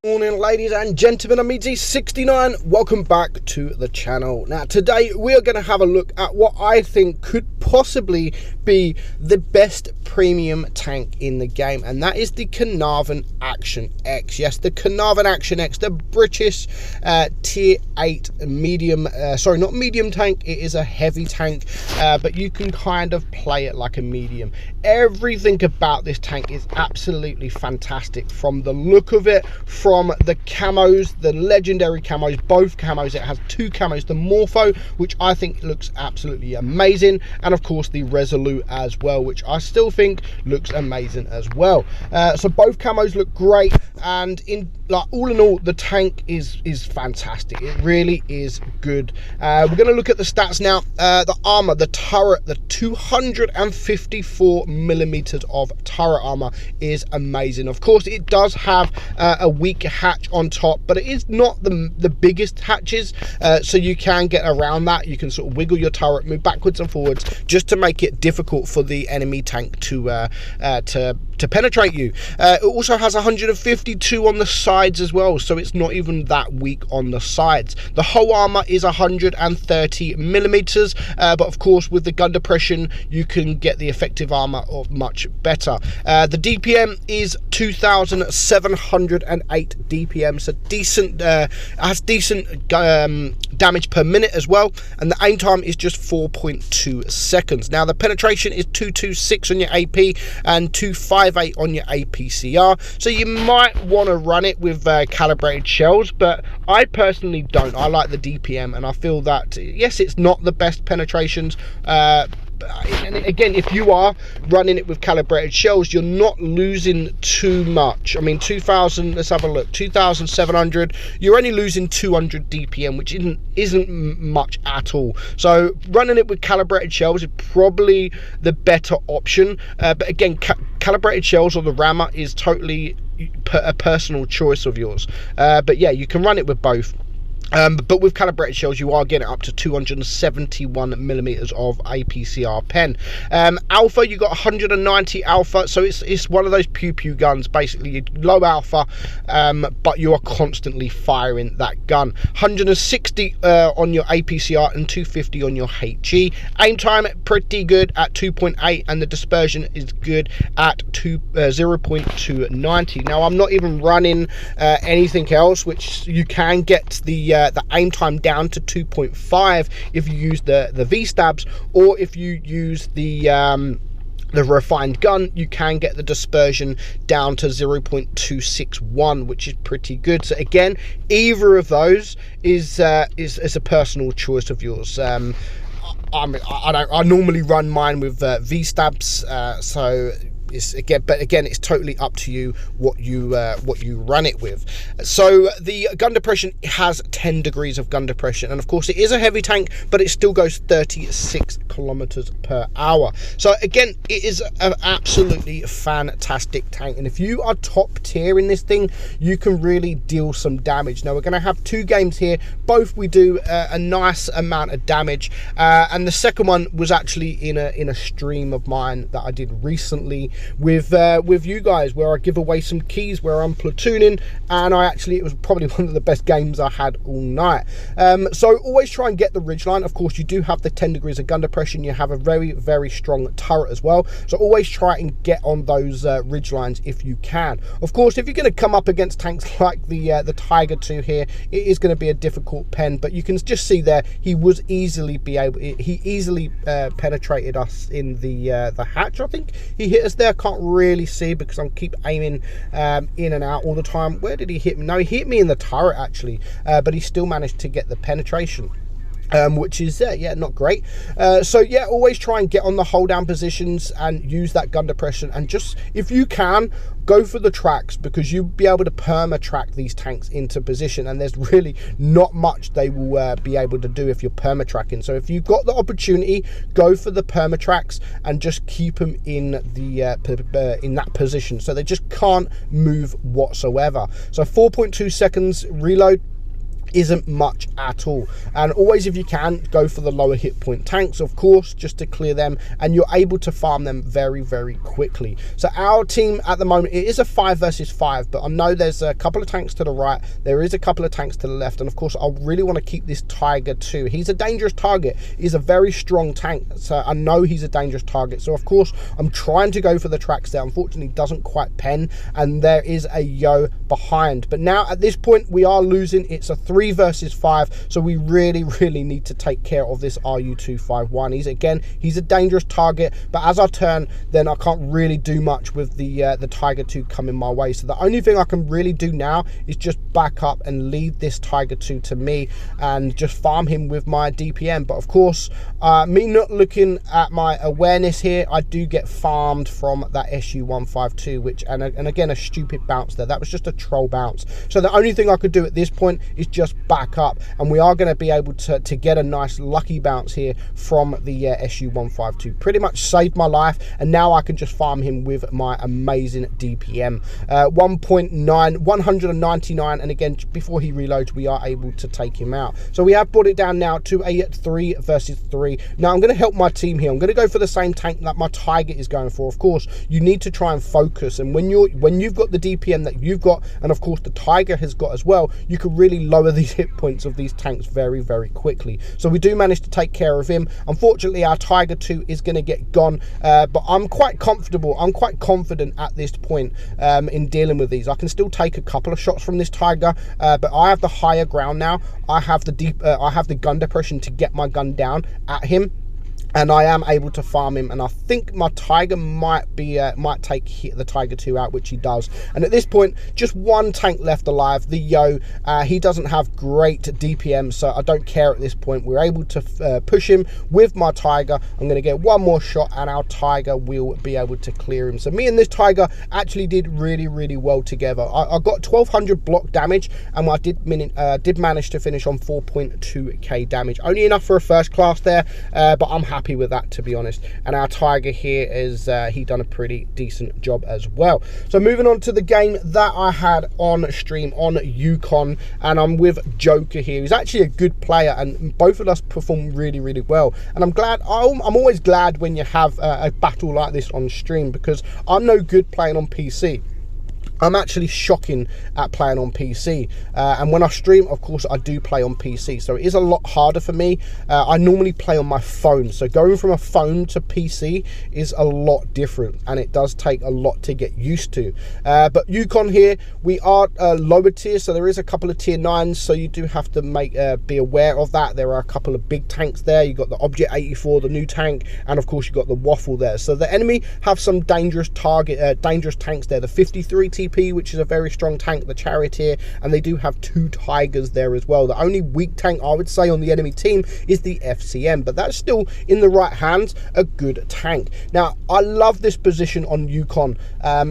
Morning, ladies and gentlemen, I'm meadsyreplays. Welcome back to the channel. Now today we are going to have a look at what I think could possibly be the best premium tank in the game, and that is the Carnarvon Action X. Yes, the Carnarvon Action X, the British tier 8 medium, sorry, not medium tank, it is a heavy tank, but you can kind of play it like a medium. Everything about this tank is absolutely fantastic, from the look of it, from the camos, the legendary camos, both camos. It has two camos, the Morpho, which I think looks absolutely amazing, and of course the Resolute as well, which I still think looks amazing as well. So both camos look great, and all in all, the tank is fantastic. It really is good. We're going to look at the stats now. The armor, the turret, the 254 millimeters of turret armor is amazing. Of course, it does have a weaker hatch on top, but it is not the biggest hatches, so you can get around that. You can sort of wiggle your turret, move backwards and forwards, just to make it difficult for the enemy tank to penetrate you. It also has 152 on the sides as well, so it's not even that weak on the sides. The whole armor is 130 millimeters, but of course with the gun depression you can get the effective armor of much better. The DPM is 2,708 DPM, so decent, has decent damage per minute as well, and the aim time is just 4.2 seconds. Now the penetration is 226 on your AP and 258 on your APCR, so you might want to run it with calibrated shells, but I personally don't. I like the DPM, and I feel that yes, it's not the best penetrations, and again, if you are running it with calibrated shells, you're not losing too much. I mean, 2,000, let's have a look, 2,700, you're only losing 200 DPM, which isn't much at all. So running it with calibrated shells is probably the better option, but again, calibrated shells or the rammer is totally a personal choice of yours, but yeah, you can run it with both. But with calibrated shells you are getting up to 271 millimeters of APCR pen. Alpha, you got 190 alpha, so it's one of those pew pew guns, basically low alpha, but you are constantly firing that gun. 160 on your APCR and 250 on your HE. Aim time pretty good at 2.8, and the dispersion is good at 0.290. Now I'm not even running anything else, which you can get the aim time down to 2.5 if you use the V-stabs, or if you use the refined gun, you can get the dispersion down to 0.261, which is pretty good. So again, either of those is a personal choice of yours. I normally run mine with V-stabs, so it's totally up to you what you run it with. So the gun depression has 10 degrees of gun depression, and of course it is a heavy tank, but it still goes 36 kilometers per hour. So again, it is an absolutely fantastic tank, and if you are top tier in this thing, you can really deal some damage. Now we're going to have two games here, both we do a nice amount of damage, and the second one was actually in a stream of mine that I did recently with you guys, where I give away some keys where I'm platooning, and it was probably one of the best games I had all night. So always try and get the ridgeline. Of course, you do have the 10 degrees of gun depression, you have a very, very strong turret as well, so always try and get on those ridgelines if you can. Of course, if you're going to come up against tanks like the Tiger 2 here, it is going to be a difficult pen, but you can just see there he easily penetrated us in the hatch. I think he hit us there. I can't really see because I keep aiming in and out all the time. Where did he hit me? No, he hit me in the turret actually, but he still managed to get the penetration, which is yeah, not great. So yeah, always try and get on the hold down positions and use that gun depression, and just, if you can, go for the tracks, because you'll be able to perma track these tanks into position, and there's really not much they will be able to do if you're perma tracking. So if you've got the opportunity, go for the perma tracks and just keep them in that position, so they just can't move whatsoever. So 4.2 seconds reload. isn't much at all. And always, if you can, go for the lower hit point tanks, of course, just to clear them, and you're able to farm them very, very quickly. So our team at the moment, it is a 5 versus 5, but I know there's a couple of tanks to the right, there is a couple of tanks to the left, and of course I really want to keep this Tiger too. He's a dangerous target. He's a very strong tank, so I know he's a dangerous target. So of course I'm trying to go for the tracks there. Unfortunately, doesn't quite pen, and there is a Yo behind. But now at this point we are losing. It's a 3 versus 5, so we really need to take care of this RU-251. He's a dangerous target, but as I turn, then I can't really do much with the Tiger 2 coming my way. So the only thing I can really do now is just back up and lead this Tiger 2 to me and just farm him with my DPM. But of course, me not looking at my awareness here, I do get farmed from that SU-152, which, and again, a stupid bounce there. That was just a troll bounce. So the only thing I could do at this point is just back up, and we are going to be able to get a nice lucky bounce here from the SU-152. Pretty much saved my life, and now I can just farm him with my amazing DPM. 199, and again, before he reloads, we are able to take him out. So we have brought it down now to a 3 versus 3. Now I'm going to help my team here. I'm going to go for the same tank that my Tiger is going for. Of course, you need to try and focus, and when you've got the DPM that you've got, and of course the Tiger has got as well, you can really lower these hit points of these tanks very, very quickly. So we do manage to take care of him. Unfortunately, our Tiger 2 is going to get gone, but I'm quite comfortable. I'm quite confident at this point in dealing with these. I can still take a couple of shots from this Tiger, but I have the higher ground now. I have the gun depression to get my gun down at him, and I am able to farm him, and I think my Tiger might take the Tiger 2 out, which he does. And at this point, just one tank left alive, the Yo. He doesn't have great DPM, so I don't care at this point. We're able to push him with my Tiger. I'm going to get one more shot, and our Tiger will be able to clear him. So me and this Tiger actually did really well together. I got 1200 block damage, and I did manage to finish on 4.2k damage. Only enough for a first class there, but I'm happy with that, to be honest. And our Tiger here is he done a pretty decent job as well. So moving on to the game that I had on stream on Yukon, and I'm with Joker here. He's actually a good player, and both of us performed really well. And I'm always glad when you have a battle like this on stream, because I'm no good playing on PC. I'm actually shocking at playing on PC, and when I stream, of course, I do play on PC, so it is a lot harder for me. I normally play on my phone, so going from a phone to PC is a lot different, and it does take a lot to get used to. But Yukon here, we are lower tier, so there is a couple of tier 9s, so you do have to be aware of that. There are a couple of big tanks there. You got the Object 84, the new tank, and of course you got the Waffle there. So the enemy have some dangerous tanks there. The 53 TP, which is a very strong tank, the Charioteer, and they do have 2 Tigers there as well. The only weak tank I would say on the enemy team is the FCM, but that's still, in the right hands, a good tank. Now I love this position on Yukon,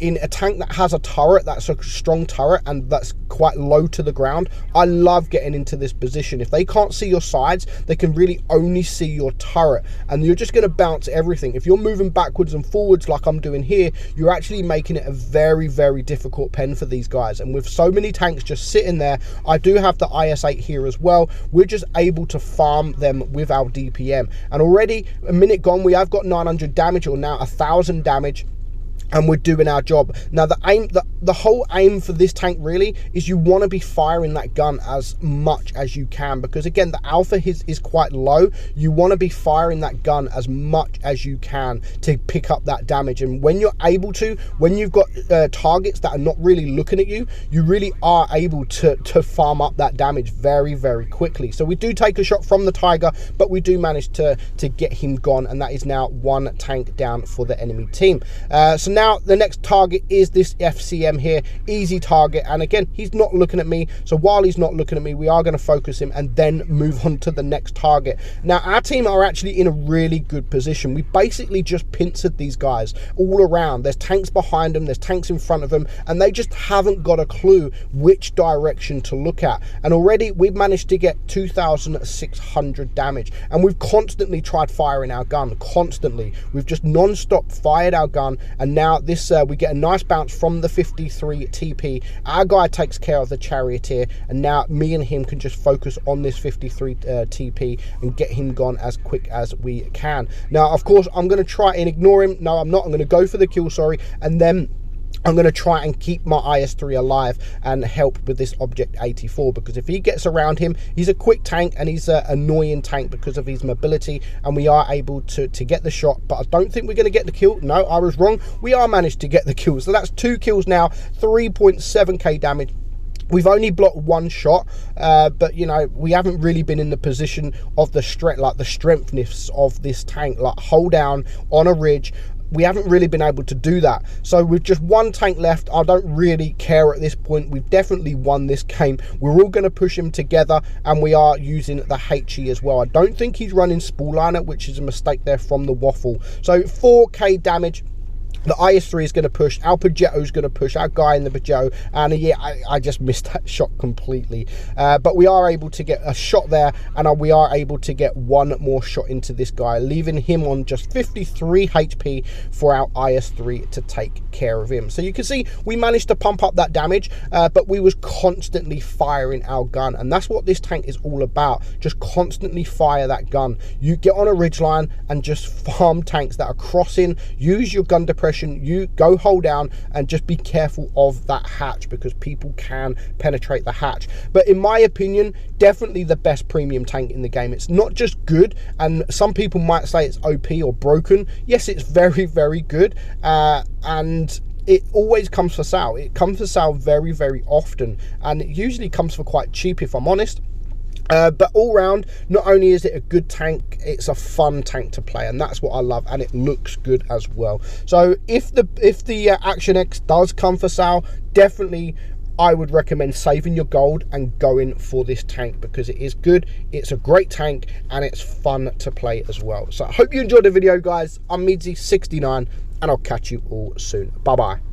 in a tank that has a turret, that's a strong turret, and that's quite low to the ground. I love getting into this position. If they can't see your sides, they can really only see your turret, and you're just going to bounce everything. If you're moving backwards and forwards like I'm doing here, you're actually making it a very difficult pen for these guys. And with so many tanks just sitting there, I do have the IS-8 here as well. We're just able to farm them with our DPM, and already a minute gone, we have got 900 damage, or now 1000 damage, and we're doing our job. Now the whole aim for this tank really is you want to be firing that gun as much as you can, because again, the alpha is quite low. You want to be firing that gun as much as you can to pick up that damage, and when you're able to, when you've got targets that are not really looking at you, you really are able to farm up that damage very quickly. So we do take a shot from the Tiger, but we do manage to get him gone, and that is now 1 tank down for the enemy team. So now the next target is this FCM here, easy target, and again, he's not looking at me, so while he's not looking at me, we are going to focus him and then move on to the next target. Now our team are actually in a really good position. We basically just pincered these guys all around. There's tanks behind them, there's tanks in front of them, and they just haven't got a clue which direction to look at. And already we've managed to get 2,600 damage, and we've constantly tried firing our gun, constantly. We've just non-stop fired our gun, and now now this we get a nice bounce from the 53 TP. Our guy takes care of the charioteer, and now me and him can just focus on this 53 TP and get him gone as quick as we can. Now, of course, I'm going to try and ignore him. No, I'm not. I'm going to go for the kill, sorry, and then I'm going to try and keep my IS-3 alive and help with this Object 84, because if he gets around him, he's a quick tank and he's an annoying tank because of his mobility, and we are able to get the shot, but I don't think we're going to get the kill. No, I was wrong. We are managed to get the kill. So that's 2 kills now, 3.7k damage. We've only blocked 1 shot, but you know, we haven't really been in the position of the strengthness of this tank, like hold down on a ridge. We haven't really been able to do that. So with just 1 tank left, I don't really care at this point. We've definitely won this game. We're all going to push him together, and we are using the HE as well. I don't think he's running spool liner, which is a mistake there from the waffle. So 4k damage. The IS-3 is going to push, our Pajero is going to push, our guy in the Pajero, and yeah, I just missed that shot completely. But we are able to get a shot there, and we are able to get 1 more shot into this guy, leaving him on just 53 HP for our IS-3 to take care of him. So you can see we managed to pump up that damage, but we was constantly firing our gun, and that's what this tank is all about. Just constantly fire that gun. You get on a ridgeline and just farm tanks that are crossing, use your gun depression, you go hold down, and just be careful of that hatch, because people can penetrate the hatch. But in my opinion, definitely the best premium tank in the game. It's not just good, and some people might say it's OP or broken. Yes, it's very, very good, and it always comes for sale. It comes for sale very, very often, and it usually comes for quite cheap, if I'm honest. But all round, not only is it a good tank, it's a fun tank to play, and that's what I love, and it looks good as well. So if the Action X does come for sale, definitely I would recommend saving your gold and going for this tank, because it is good, it's a great tank, and it's fun to play as well. So I hope you enjoyed the video, guys. I'm meadsy69, and I'll catch you all soon. Bye bye.